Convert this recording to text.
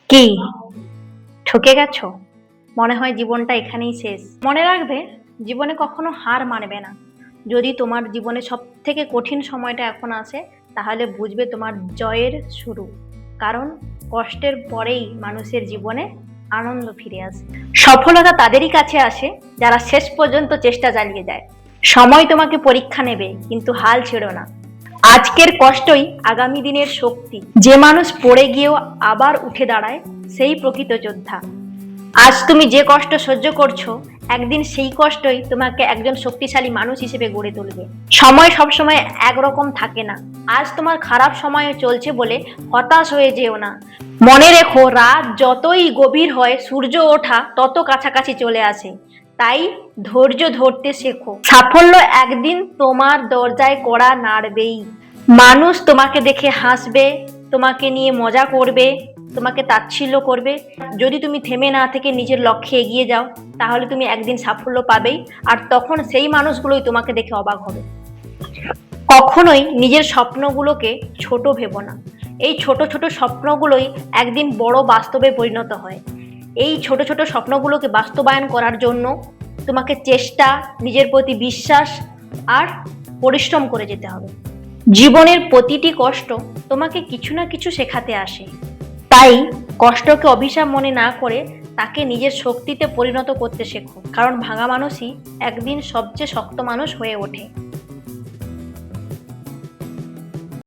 কি ঠকে গেছো? মনে হয় জীবনটা এখানেই শেষ। মনে রাখবে, জীবনে কখনো হার মানবে না। যদি তোমার জীবনে সব থেকে কঠিন সময়টা এখন আসে, তাহলে বুঝবে তোমার জয়ের শুরু। কারণ কষ্টের পরেই মানুষের জীবনে আনন্দ ফিরে আসে। সফলতা তাদেরই কাছে আসে যারা শেষ পর্যন্ত চেষ্টা চালিয়ে যায়। সময় তোমাকে পরীক্ষা নেবে, কিন্তু হাল ছেড়ো না। আজকের কষ্টই আগামী দিনের শক্তি। যে মানুষ পড়ে গিয়েও আবার উঠে দাঁড়ায়, সেই প্রকৃত যোদ্ধা। আজ তুমি যে কষ্ট সহ্য করছো, একদিন সেই কষ্টই তোমাকে একজন শক্তিশালী মানুষ হিসেবে গড়ে তুলবে। সময় সবসময় একরকম থাকে না। আজ তোমার খারাপ সময় চলছে বলে হতাশ হয়ে যেও না। মনে রেখো, রাত যতই গভীর হয়, সূর্য ওঠা তত কাছাকাছি চলে আসে। তাই ধৈর্য ধরতে শেখো। সাফল্য একদিন তোমার দরজায় কড়া নাড়বেই। মানুষ তোমাকে দেখে হাসবে, তোমাকে নিয়ে মজা করবে, তোমাকে তাচ্ছিল্য করবে। যদি তুমি থেমে না থেকে নিজের লক্ষ্যে এগিয়ে যাও, তাহলে তুমি একদিন সাফল্য পাবেই। আর তখন সেই মানুষগুলোই তোমাকে দেখে অবাক হবে। কখনোই নিজের স্বপ্নগুলোকে ছোট ভেবো না। এই ছোট ছোট স্বপ্নগুলোই একদিন বড় বাস্তবে পরিণত হয়। এই ছোট ছোট স্বপ্নগুলোকে বাস্তবায়ন করার জন্য তোমাকে চেষ্টা, নিজের প্রতি বিশ্বাস আর পরিশ্রম করে যেতে হবে। জীবনের প্রতিটি কষ্ট তোমাকে কিছু না কিছু শেখাতে আসে। তাই কষ্টকে অভিশাপ মনে না করে তাকে নিজের শক্তিতে পরিণত করতে শেখো। কারণ ভাঙা মানুষই একদিন সবচেয়ে শক্ত মানুষ হয়ে ওঠে।